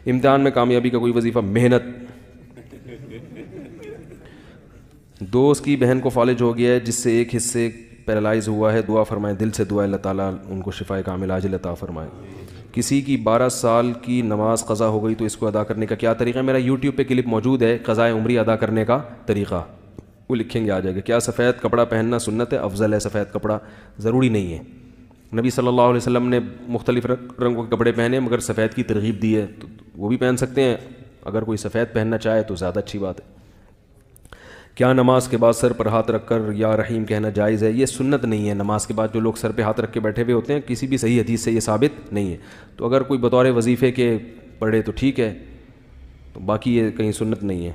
امتحان میں کامیابی کا کوئی وظیفہ؟ محنت. دوست کی بہن کو فالج ہو گیا ہے جس سے ایک حصے پیرالائز ہوا ہے، دعا فرمائیں، دل سے دعا اللہ تعالیٰ ان کو شفائے کامل عاجل عطا فرمائے. کسی کی 12 سال کی نماز قضا ہو گئی تو اس کو ادا کرنے کا کیا طریقہ ہے؟ میرا یوٹیوب پہ کلپ موجود ہے قضائے عمری ادا کرنے کا طریقہ، وہ لکھیں گے آ جائے گا. کیا سفید کپڑا پہننا سنت ہے؟ افضل ہے. سفید کپڑا ضروری نہیں ہے. نبی صلی اللہ علیہ وسلم نے مختلف رنگوں کے کپڑے پہنے مگر سفید کی ترغیب دی ہے تو وہ بھی پہن سکتے ہیں. اگر کوئی سفید پہننا چاہے تو زیادہ اچھی بات ہے. کیا نماز کے بعد سر پر ہاتھ رکھ کر یا رحیم کہنا جائز ہے؟ یہ سنت نہیں ہے. نماز کے بعد جو لوگ سر پہ ہاتھ رکھ کے بیٹھے ہوئے ہوتے ہیں کسی بھی صحیح حدیث سے یہ ثابت نہیں ہے. تو اگر کوئی بطور وظیفے کے پڑھے تو ٹھیک ہے، تو باقی یہ کہیں سنت نہیں ہے.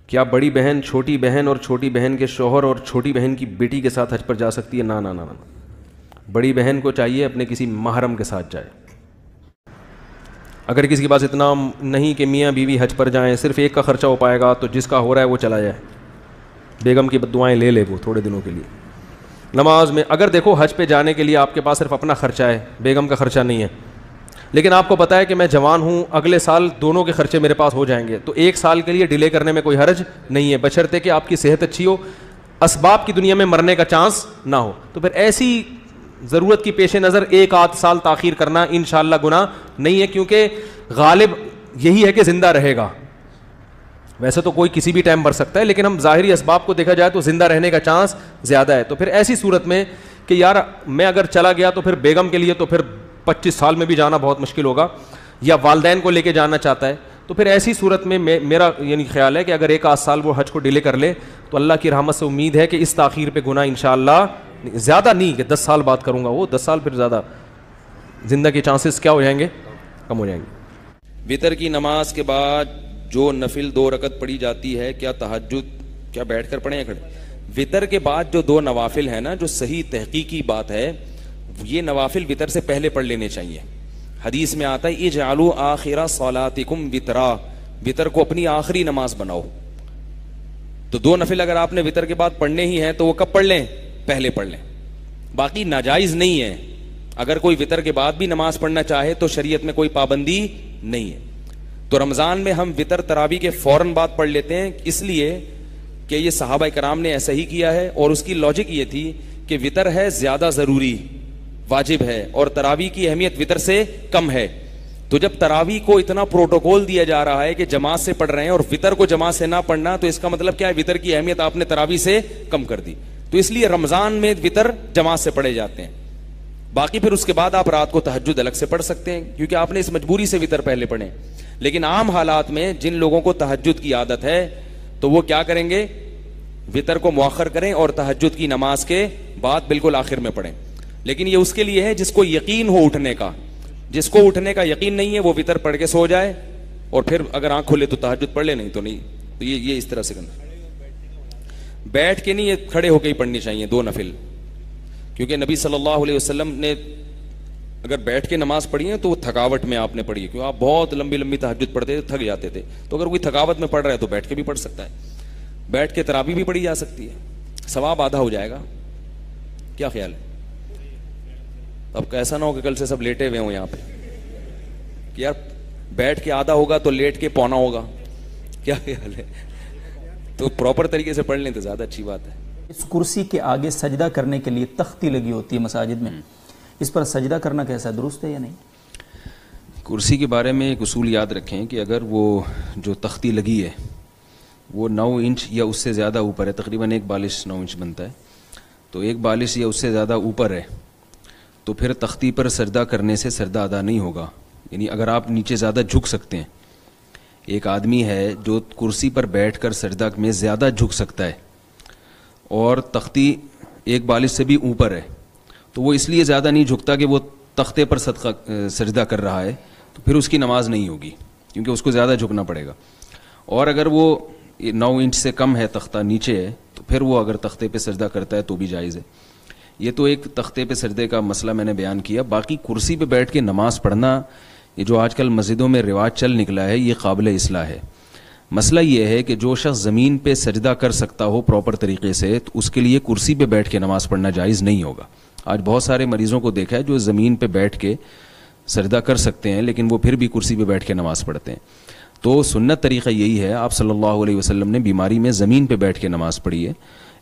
کیا بڑی بہن چھوٹی بہن اور چھوٹی بہن کے شوہر اور چھوٹی بہن کی بیٹی کے ساتھ حج پر جا سکتی ہے؟ نہ نہ نہ نہ. بڑی بہن کو چاہیے اپنے کسی محرم کے ساتھ جائے. اگر کسی کے پاس اتنا نہیں کہ میاں بیوی حج پر جائیں، صرف ایک کا خرچہ ہو پائے گا تو جس کا ہو رہا ہے وہ چلا جائے. بیگم کی دعائیں لے لے وہ تھوڑے دنوں کے لیے. نماز میں اگر دیکھو حج پہ جانے کے لیے آپ کے پاس صرف اپنا خرچہ ہے، بیگم کا خرچہ نہیں ہے، لیکن آپ کو پتہ ہے کہ میں جوان ہوں، اگلے سال دونوں کے خرچے میرے پاس ہو جائیں گے، تو ایک سال کے لیے ڈیلے کرنے میں کوئی حرج نہیں ہے، بشرطے کہ آپ کی صحت اچھی ہو، اسباب کی دنیا میں مرنے کا چانس نہ ہو. تو پھر ایسی ضرورت کی پیش نظر ایک آدھ سال تاخیر کرنا انشاءاللہ گناہ نہیں ہے، کیونکہ غالب یہی ہے کہ زندہ رہے گا. ویسے تو کوئی کسی بھی ٹائم مر سکتا ہے، لیکن ہم ظاہری اسباب کو دیکھا جائے تو زندہ رہنے کا چانس زیادہ ہے. تو پھر ایسی صورت میں کہ یار میں اگر چلا گیا تو پھر بیگم کے لیے تو پھر 25 سال میں بھی جانا بہت مشکل ہوگا، یا والدین کو لے کے جانا چاہتا ہے، تو پھر ایسی صورت میں میرا یعنی خیال ہے کہ اگر ایک آدھ سال وہ حج کو ڈیلے کر لے تو اللہ کی رحمت سے امید ہے کہ اس تاخیر پہ گناہ انشاءاللہ زیادہ نہیں کہ 10 سال بعد کروں گا، وہ 10 سال پھر زیادہ زندہ کے چانسز کیا ہو جائیں گے؟ کم ہو جائیں گے. وطر کی نماز کے بعد جو نفل 2 رکعت پڑھی جاتی ہے کیا تہجد کیا بیٹھ کر پڑھیں یا کھڑے؟ وطر کے بعد جو 2 نوافل ہیں نا، جو صحیح تحقیقی بات ہے یہ نوافل وطر سے پہلے پڑھ لینے چاہیے. حدیث میں آتا ہے اجعلوا آخر صلاتکم وطرا، وطر کو اپنی آخری نماز بناؤ. تو 2 نفل اگر آپ نے وطر کے بعد پڑھنے ہی ہیں تو وہ کب پڑھ لیں؟ پہلے پڑھ لیں. باقی ناجائز نہیں ہے. اگر کوئی وطر کے بعد بھی نماز پڑھنا چاہے تو شریعت میں کوئی پابندی نہیں ہے. تو رمضان میں ہم وطر تراویح کے فوراً بعد پڑھ لیتے ہیں، اس لیے کہ یہ صحابہ کرام نے ایسا ہی کیا ہے، اور اس کی لاجک یہ تھی کہ وطر ہے زیادہ ضروری، واجب ہے، اور تراویح کی اہمیت وطر سے کم ہے. تو جب تراویح کو اتنا پروٹوکول دیا جا رہا ہے کہ جماعت سے پڑھ رہے ہیں اور وطر کو جماعت سے نہ پڑھنا، تو اس کا مطلب کیا ہے؟ وطر کی اہمیت آپ نے تراویح سے کم کر دی. تو اس لیے رمضان میں وطر جماعت سے پڑھے جاتے ہیں. باقی پھر اس کے بعد آپ رات کو تہجد الگ سے پڑھ سکتے ہیں، کیونکہ آپ نے اس مجبوری سے وطر پہلے پڑھے. لیکن عام حالات میں جن لوگوں کو تہجد کی عادت ہے تو وہ کیا کریں گے؟ وطر کو مؤخر کریں اور تہجد کی نماز کے بعد بالکل آخر میں پڑھیں. لیکن یہ اس کے لیے ہے جس کو یقین ہو اٹھنے کا. جس کو اٹھنے کا یقین نہیں ہے وہ وطر پڑھ کے سو جائے، اور پھر اگر آنکھ کھلے تو تہجد پڑھ لے، نہیں تو نہیں. تو یہ اس طرح سے کرنا. بیٹھ کے نہیں، یہ کھڑے ہو کے ہی پڑھنی چاہیے 2 نفل، کیونکہ نبی صلی اللہ علیہ وسلم نے اگر بیٹھ کے نماز پڑھی ہے تو وہ تھکاوٹ میں آپ نے پڑھی ہے، کیونکہ آپ بہت لمبی لمبی تہجد پڑھتے تھے، تھک جاتے تھے. تو اگر کوئی تھکاوٹ میں پڑھ رہا ہے تو بیٹھ کے بھی پڑھ سکتا ہے. بیٹھ کے تراویح بھی پڑھی جا سکتی ہے، ثواب آدھا ہو جائے گا. کیا خیال ہے؟ اب ایسا نہ ہو کہ کل سے سب لیٹے ہوئے ہوں یہاں پہ کہ یار بیٹھ کے آدھا ہوگا تو لیٹ کے پونا ہوگا. کیا خیال ہے؟ تو پراپر طریقے سے پڑھ لیں تو زیادہ اچھی بات ہے. اس کرسی کے آگے سجدہ کرنے کے لیے تختی لگی ہوتی ہے مساجد میں، اس پر سجدہ کرنا کیسا درست ہے یا نہیں؟ کرسی کے بارے میں ایک اصول یاد رکھیں کہ اگر وہ جو تختی لگی ہے وہ 9 انچ یا اس سے زیادہ اوپر ہے، تقریباً 1 بالش 9 انچ بنتا ہے، تو 1 بالش یا اس سے زیادہ اوپر ہے تو پھر تختی پر سجدہ کرنے سے سجدہ ادا نہیں ہوگا. یعنی اگر آپ نیچے زیادہ جھک سکتے ہیں، ایک آدمی ہے جو کرسی پر بیٹھ کر سجدہ میں زیادہ جھک سکتا ہے اور تختی 1 بالش سے بھی اوپر ہے، تو وہ اس لیے زیادہ نہیں جھکتا کہ وہ تختے پر سجدہ کر رہا ہے، تو پھر اس کی نماز نہیں ہوگی کیونکہ اس کو زیادہ جھکنا پڑے گا. اور اگر وہ 9 انچ سے کم ہے، تختہ نیچے ہے، تو پھر وہ اگر تختے پہ سجدہ کرتا ہے تو بھی جائز ہے. یہ تو ایک تختے پہ سجدے کا مسئلہ میں نے بیان کیا. باقی کرسی پہ بیٹھ کے نماز پڑھنا، یہ جو آج کل مسجدوں میں رواج چل نکلا ہے، یہ قابل اصلاح ہے. مسئلہ یہ ہے کہ جو شخص زمین پہ سجدہ کر سکتا ہو پراپر طریقے سے تو اس کے لیے کرسی پہ بیٹھ کے نماز پڑھنا جائز نہیں ہوگا. آج بہت سارے مریضوں کو دیکھا ہے جو زمین پہ بیٹھ کے سجدہ کر سکتے ہیں لیکن وہ پھر بھی کرسی پہ بیٹھ کے نماز پڑھتے ہیں. تو سنت طریقہ یہی ہے, آپ صلی اللہ علیہ وسلم نے بیماری میں زمین پہ بیٹھ کے نماز پڑھی ہے.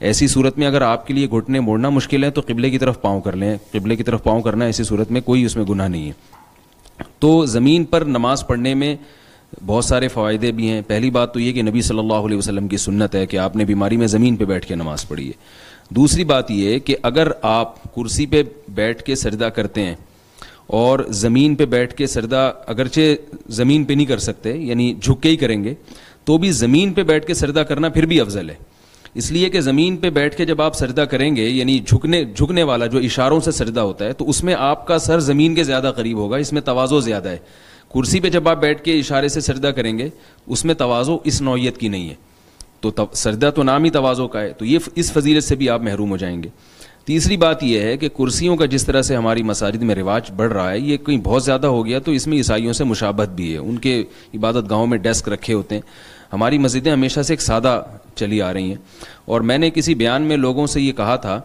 ایسی صورت میں اگر آپ کے لیے گھٹنے موڑنا مشکل ہے تو قبلے کی طرف پاؤں کر لیں, قبلے کی طرف پاؤں کرنا ایسی صورت میں کوئی اس میں گناہ نہیں ہے. تو زمین پر نماز پڑھنے میں بہت سارے فوائد بھی ہیں. پہلی بات تو یہ کہ نبی صلی اللہ علیہ وسلم کی سنت ہے کہ آپ نے بیماری میں زمین پہ بیٹھ کے نماز پڑھی ہے. دوسری بات یہ کہ اگر آپ کرسی پہ بیٹھ کے سجدہ کرتے ہیں اور زمین پہ بیٹھ کے سجدہ اگرچہ زمین پہ نہیں کر سکتے یعنی جھک کے ہی کریں گے تو بھی زمین پہ بیٹھ کے سجدہ کرنا پھر بھی افضل ہے. اس لیے کہ زمین پہ بیٹھ کے جب آپ سجدہ کریں گے یعنی جھکنے والا جو اشاروں سے سجدہ ہوتا ہے تو اس میں آپ کا سر زمین کے زیادہ قریب ہوگا, اس میں تواضع زیادہ ہے. کرسی پہ جب آپ بیٹھ کے اشارے سے سجدہ کریں گے اس میں تواضع اس نوعیت کی نہیں ہے. تو سجدہ تو نام ہی تواضع کا ہے, تو یہ اس فضیلت سے بھی آپ محروم ہو جائیں گے. تیسری بات یہ ہے کہ کرسیوں کا جس طرح سے ہماری مساجد میں رواج بڑھ رہا ہے یہ کہیں بہت زیادہ ہو گیا, تو اس میں عیسائیوں سے مشابہت بھی ہے. ان کے عبادت گاہوں میں ڈیسک رکھے ہوتے ہیں. ہماری مسجدیں ہمیشہ سے ایک سادہ چلی آ رہی ہیں, اور میں نے کسی بیان میں لوگوں سے یہ کہا تھا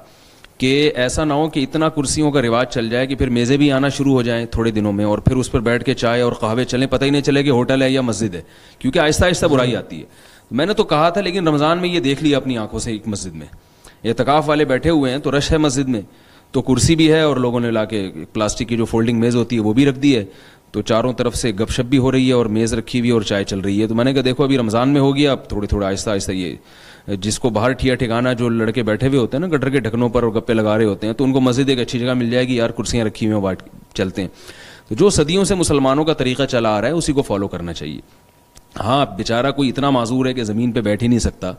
کہ ایسا نہ ہو کہ اتنا کرسیوں کا رواج چل جائے کہ پھر میزیں بھی آنا شروع ہو جائیں تھوڑے دنوں میں, اور پھر اس پر بیٹھ کے چائے اور قہوے چلیں, پتہ ہی نہیں چلے کہ ہوٹل ہے یا مسجد ہے, کیونکہ آہستہ آہستہ برائی آتی ہے. میں نے تو کہا تھا لیکن رمضان میں یہ دیکھ لیا اپنی آنکھوں سے, ایک مسجد میں اعتکاف والے بیٹھے ہوئے ہیں تو رش ہے مسجد میں, تو کرسی بھی ہے اور لوگوں نے لا کے پلاسٹک کی جو فولڈنگ میز ہوتی ہے وہ بھی رکھ دی ہے, تو چاروں طرف سے گپ شپ بھی ہو رہی ہے اور میز رکھی ہوئی اور چائے چل رہی ہے. تو میں نے کہا دیکھو ابھی رمضان میں ہو گیا, اب تھوڑے تھوڑا آہستہ آہستہ یہ جس کو باہر ٹھیا ٹھکانا جو لڑکے بیٹھے ہوئے ہوتے ہیں نا گٹر کے ڈھکنوں پر اور گپے لگا رہے ہوتے ہیں, تو ان کو مسجد ایک اچھی جگہ مل جائے گی, یار کرسیاں رکھی ہوئی ہیں بات چلتے ہیں. تو جو صدیوں سے مسلمانوں کا طریقہ چلا آ رہا ہے اسی کو فالو کرنا چاہیے. ہاں بیچارہ کوئی اتنا معذور ہے کہ زمین پہ بیٹھ ہی نہیں سکتا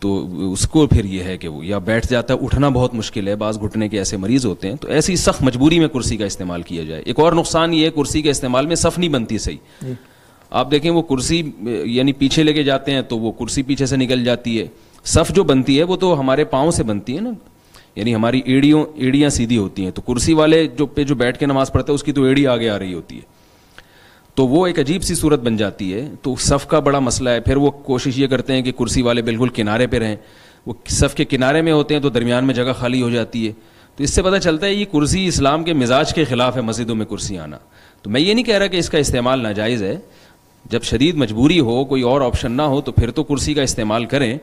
تو اس کو پھر یہ ہے کہ وہ یا بیٹھ جاتا ہے, اٹھنا بہت مشکل ہے, بعض گھٹنے کے ایسے مریض ہوتے ہیں, تو ایسی سخت مجبوری میں کرسی کا استعمال کیا جائے. ایک اور نقصان یہ ہے کرسی کے استعمال میں صف نہیں بنتی صحیح. آپ دیکھیں وہ کرسی یعنی پیچھے لے کے جاتے ہیں تو وہ کرسی پیچھے سے نکل جاتی ہے. صف جو بنتی ہے وہ تو ہمارے پاؤں سے بنتی ہے نا, یعنی ہماری ایڑیاں سیدھی ہوتی ہیں, تو کرسی والے جو بیٹھ کے نماز پڑھتے ہیں اس کی تو ایڑی آگے آ رہی ہوتی ہے, تو وہ ایک عجیب سی صورت بن جاتی ہے. تو صف کا بڑا مسئلہ ہے. پھر وہ کوشش یہ کرتے ہیں کہ کرسی والے بالکل کنارے پہ رہیں, وہ صف کے کنارے میں ہوتے ہیں تو درمیان میں جگہ خالی ہو جاتی ہے. تو اس سے پتہ چلتا ہے یہ کرسی اسلام کے مزاج کے خلاف ہے مسجدوں میں کرسی آنا. تو میں یہ نہیں کہہ رہا کہ اس کا استعمال ناجائز ہے, جب شدید مجبوری ہو کوئی اور آپشن نہ ہو تو پھر تو کرسی کا استعمال کریں,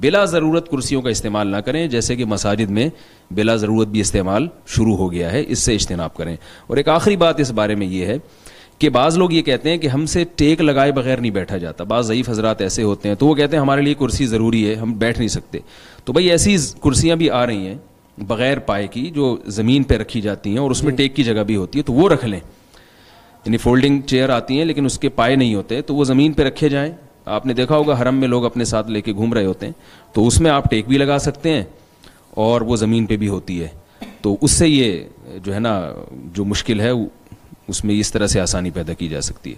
بلا ضرورت کرسیوں کا استعمال نہ کریں, جیسے کہ مساجد میں بلا ضرورت بھی استعمال شروع ہو گیا ہے, اس سے اجتناب کریں. اور ایک آخری بات اس بارے میں یہ ہے کہ بعض لوگ یہ کہتے ہیں کہ ہم سے ٹیک لگائے بغیر نہیں بیٹھا جاتا. بعض ضعیف حضرات ایسے ہوتے ہیں تو وہ کہتے ہیں ہمارے لیے کرسی ضروری ہے, ہم بیٹھ نہیں سکتے. تو بھائی ایسی کرسیاں بھی آ رہی ہیں بغیر پائے کی جو زمین پہ رکھی جاتی ہیں اور اس میں ٹیک کی جگہ بھی ہوتی ہے, تو وہ رکھ لیں. یعنی فولڈنگ چیئر آتی ہیں لیکن اس کے پائے نہیں ہوتے, تو وہ زمین پہ رکھے جائیں. آپ نے دیکھا ہوگا حرم میں لوگ اپنے ساتھ لے کے گھوم رہے ہوتے ہیں, تو اس میں آپ ٹیک بھی لگا سکتے ہیں اور وہ زمین پہ بھی ہوتی ہے. تو اس سے یہ جو ہے نا جو مشکل ہے اس میں اس طرح سے آسانی پیدا کی جا سکتی ہے.